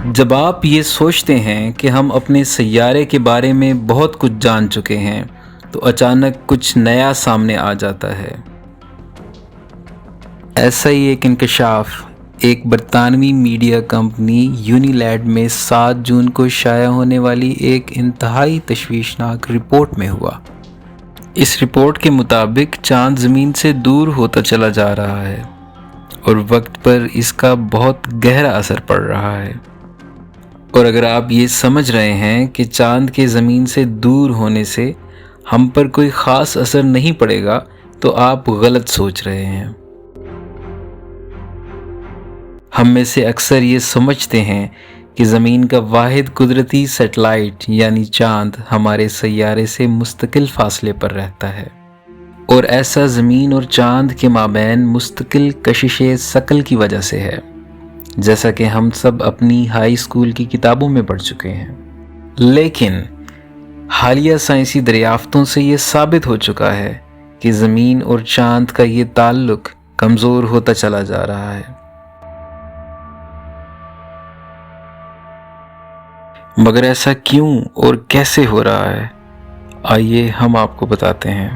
جب آپ یہ سوچتے ہیں کہ ہم اپنے سیارے کے بارے میں بہت کچھ جان چکے ہیں تو اچانک کچھ نیا سامنے آ جاتا ہے۔ ایسا ہی ایک انکشاف ایک برطانوی میڈیا کمپنی یونیلیڈ میں 7 جون کو شائع ہونے والی ایک انتہائی تشویشناک رپورٹ میں ہوا۔ اس رپورٹ کے مطابق چاند زمین سے دور ہوتا چلا جا رہا ہے اور وقت پر اس کا بہت گہرا اثر پڑ رہا ہے۔ اور اگر آپ یہ سمجھ رہے ہیں کہ چاند کے زمین سے دور ہونے سے ہم پر کوئی خاص اثر نہیں پڑے گا تو آپ غلط سوچ رہے ہیں۔ ہم میں سے اکثر یہ سمجھتے ہیں کہ زمین کا واحد قدرتی سیٹلائٹ یعنی چاند ہمارے سیارے سے مستقل فاصلے پر رہتا ہے، اور ایسا زمین اور چاند کے مابین مستقل کشش ثقل کی وجہ سے ہے، جیسا کہ ہم سب اپنی ہائی اسکول کی کتابوں میں پڑھ چکے ہیں۔ لیکن حالیہ سائنسی دریافتوں سے یہ ثابت ہو چکا ہے کہ زمین اور چاند کا یہ تعلق کمزور ہوتا چلا جا رہا ہے۔ مگر ایسا کیوں اور کیسے ہو رہا ہے؟ آئیے ہم آپ کو بتاتے ہیں۔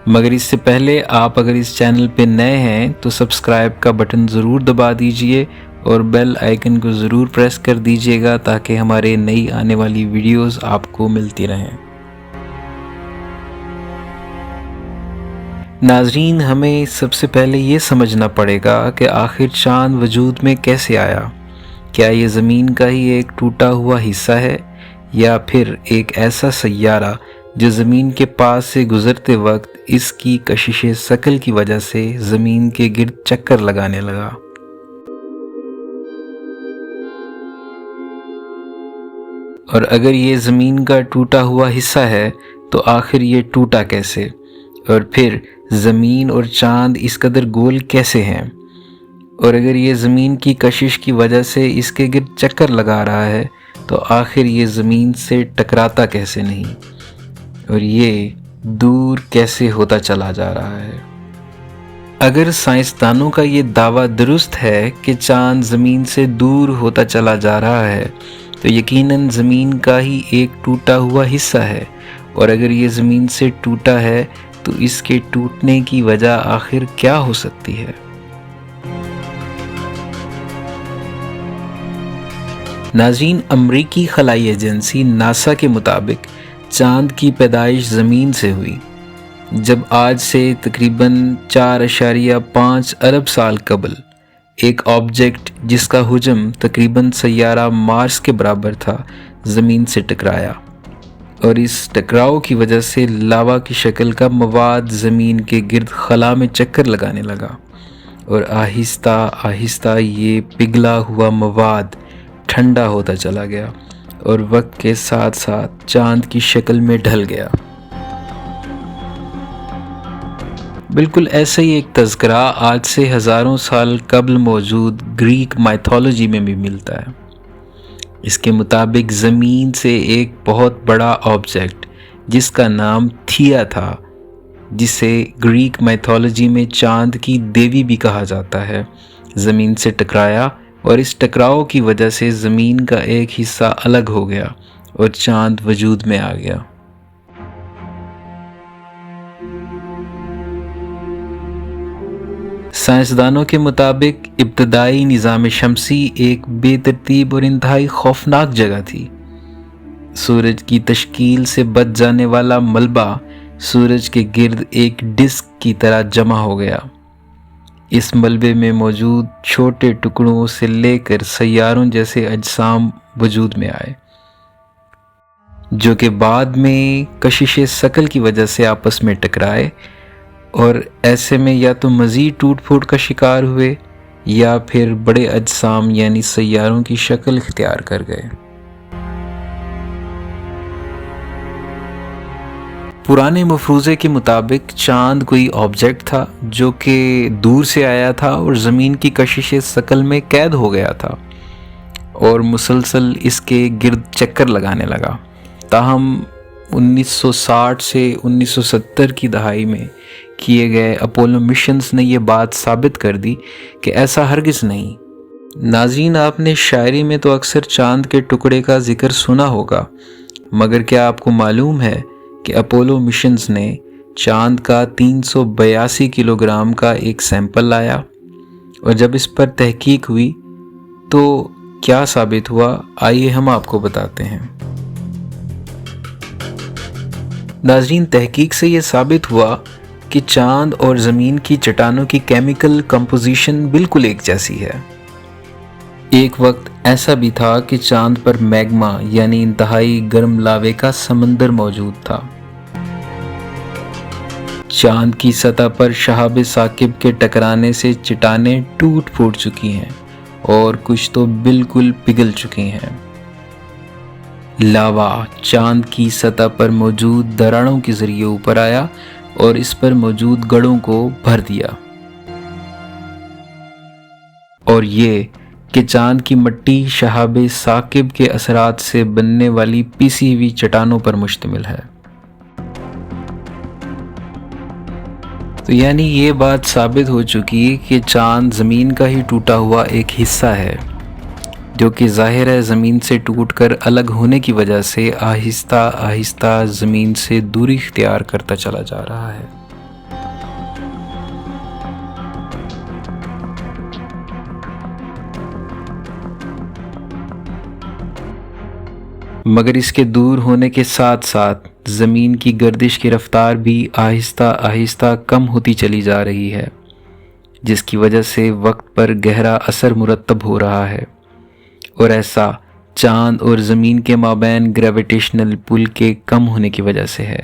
مگر اس سے پہلے آپ اگر اس چینل پہ نئے ہیں تو سبسکرائب کا بٹن ضرور دبا دیجئے اور بیل آئیکن کو ضرور پریس کر دیجئے گا تاکہ ہمارے نئی آنے والی ویڈیوز آپ کو ملتی رہیں۔ ناظرین، ہمیں سب سے پہلے یہ سمجھنا پڑے گا کہ آخر چاند وجود میں کیسے آیا۔ کیا یہ زمین کا ہی ایک ٹوٹا ہوا حصہ ہے یا پھر ایک ایسا سیارہ جو زمین کے پاس سے گزرتے وقت اس کی کشش ثقل کی وجہ سے زمین کے گرد چکر لگانے لگا؟ اور اگر یہ زمین کا ٹوٹا ہوا حصہ ہے تو آخر یہ ٹوٹا کیسے؟ اور پھر زمین اور چاند اس قدر گول کیسے ہیں؟ اور اگر یہ زمین کی کشش کی وجہ سے اس کے گرد چکر لگا رہا ہے تو آخر یہ زمین سے ٹکراتا کیسے نہیں؟ اور یہ دور کیسے ہوتا چلا جا رہا ہے؟ اگر سائنسدانوں کا یہ دعویٰ درست ہے کہ چاند زمین سے دور ہوتا چلا جا رہا ہے تو یقیناً زمین کا ہی ایک ٹوٹا ہوا حصہ ہے، اور اگر یہ زمین سے ٹوٹا ہے تو اس کے ٹوٹنے کی وجہ آخر کیا ہو سکتی ہے؟ ناظرین، امریکی خلائی ایجنسی ناسا کے مطابق چاند کی پیدائش زمین سے ہوئی جب آج سے تقریباً 4.5 ارب سال قبل ایک آبجیکٹ جس کا حجم تقریباً سیارہ مارس کے برابر تھا زمین سے ٹکرایا، اور اس ٹکراؤ کی وجہ سے لاوا کی شکل کا مواد زمین کے گرد خلا میں چکر لگانے لگا، اور آہستہ آہستہ یہ پگھلا ہوا مواد ٹھنڈا ہوتا چلا گیا اور وقت کے ساتھ ساتھ چاند کی شکل میں ڈھل گیا۔ بالکل ایسا ہی ایک تذکرہ آج سے ہزاروں سال قبل موجود گریک مائتھولوجی میں بھی ملتا ہے۔ اس کے مطابق زمین سے ایک بہت بڑا آبجیکٹ جس کا نام تھیا تھا، جسے گریک مائتھولوجی میں چاند کی دیوی بھی کہا جاتا ہے، زمین سے ٹکرایا، اور اس ٹکراؤ کی وجہ سے زمین کا ایک حصہ الگ ہو گیا اور چاند وجود میں آ گیا۔ سائنسدانوں کے مطابق ابتدائی نظام شمسی ایک بے ترتیب اور انتہائی خوفناک جگہ تھی۔ سورج کی تشکیل سے بچ جانے والا ملبہ سورج کے گرد ایک ڈسک کی طرح جمع ہو گیا۔ اس ملبے میں موجود چھوٹے ٹکڑوں سے لے کر سیاروں جیسے اجسام وجود میں آئے، جو کہ بعد میں کشش ثقل کی وجہ سے آپس میں ٹکرائے، اور ایسے میں یا تو مزید ٹوٹ پھوٹ کا شکار ہوئے یا پھر بڑے اجسام یعنی سیاروں کی شکل اختیار کر گئے۔ پرانے مفروضے کے مطابق چاند کوئی آبجیکٹ تھا جو کہ دور سے آیا تھا اور زمین کی کشش ثقل میں قید ہو گیا تھا اور مسلسل اس کے گرد چکر لگانے لگا۔ تاہم 1960 سے 1970 کی دہائی میں کیے گئے اپولو مشنز نے یہ بات ثابت کر دی کہ ایسا ہرگز نہیں۔ ناظرین، آپ نے شاعری میں تو اکثر چاند کے ٹکڑے کا ذکر سنا ہوگا، مگر کیا آپ کو معلوم ہے کہ اپولو مشنز نے چاند کا 382 کلو گرام کا ایک سیمپل لایا، اور جب اس پر تحقیق ہوئی تو کیا ثابت ہوا؟ آئیے ہم آپ کو بتاتے ہیں۔ ناظرین، تحقیق سے یہ ثابت ہوا کہ چاند اور زمین کی چٹانوں کی کیمیکل کمپوزیشن بالکل ایک جیسی ہے۔ ایک وقت ایسا بھی تھا کہ چاند پر میگما یعنی انتہائی گرم لاوے کا سمندر موجود تھا۔ چاند کی سطح پر شہاب ثاقب کے ٹکرانے سے چٹانیں ٹوٹ پھوٹ چکی ہیں اور کچھ تو بالکل پگھل چکی ہیں۔ لاوا چاند کی سطح پر موجود دراڑوں کے ذریعے اوپر آیا اور اس پر موجود گڑھوں کو بھر دیا، اور یہ کہ چاند کی مٹی شہاب ثاقب کے اثرات سے بننے والی پیسی ہوئی چٹانوں پر مشتمل ہے۔ تو یعنی یہ بات ثابت ہو چکی کہ چاند زمین کا ہی ٹوٹا ہوا ایک حصہ ہے، جو کہ ظاہر ہے زمین سے ٹوٹ کر الگ ہونے کی وجہ سے آہستہ آہستہ زمین سے دوری اختیار کرتا چلا جا رہا ہے۔ مگر اس کے دور ہونے کے ساتھ ساتھ زمین کی گردش کی رفتار بھی آہستہ آہستہ کم ہوتی چلی جا رہی ہے، جس کی وجہ سے وقت پر گہرا اثر مرتب ہو رہا ہے، اور ایسا چاند اور زمین کے مابین گریویٹیشنل پل کے کم ہونے کی وجہ سے ہے۔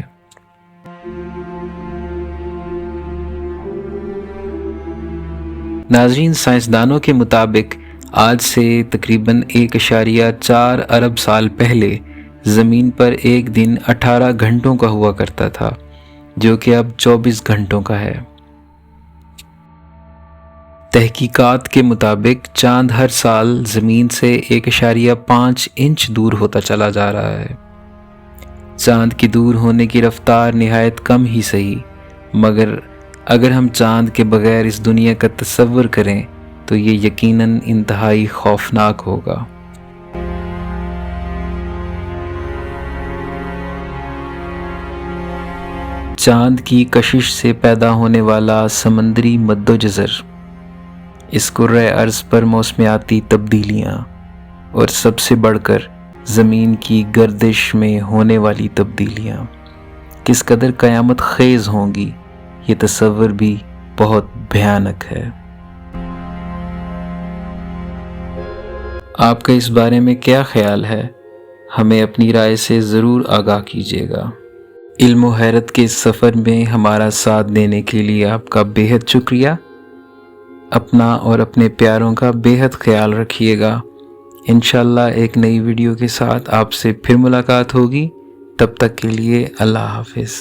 ناظرین، سائنسدانوں کے مطابق آج سے تقریباً 1.4 ارب سال پہلے زمین پر ایک دن 18 گھنٹوں کا ہوا کرتا تھا، جو کہ اب 24 گھنٹوں کا ہے۔ تحقیقات کے مطابق چاند ہر سال زمین سے 1.5 انچ دور ہوتا چلا جا رہا ہے۔ چاند کی دور ہونے کی رفتار نہایت کم ہی صحیح، مگر اگر ہم چاند کے بغیر اس دنیا کا تصور کریں تو یہ یقیناً انتہائی خوفناک ہوگا۔ چاند کی کشش سے پیدا ہونے والا سمندری مد و جزر، اس کرۂ ارض پر موسمیاتی تبدیلیاں، اور سب سے بڑھ کر زمین کی گردش میں ہونے والی تبدیلیاں کس قدر قیامت خیز ہوں گی، یہ تصور بھی بہت بھیانک ہے۔ آپ کا اس بارے میں کیا خیال ہے؟ ہمیں اپنی رائے سے ضرور آگاہ کیجیے گا۔ علم و حیرت کے سفر میں ہمارا ساتھ دینے کے لیے آپ کا بے حد شکریہ۔ اپنا اور اپنے پیاروں کا بے حد خیال رکھیے گا۔ انشاءاللہ ایک نئی ویڈیو کے ساتھ آپ سے پھر ملاقات ہوگی۔ تب تک کے لیے اللہ حافظ۔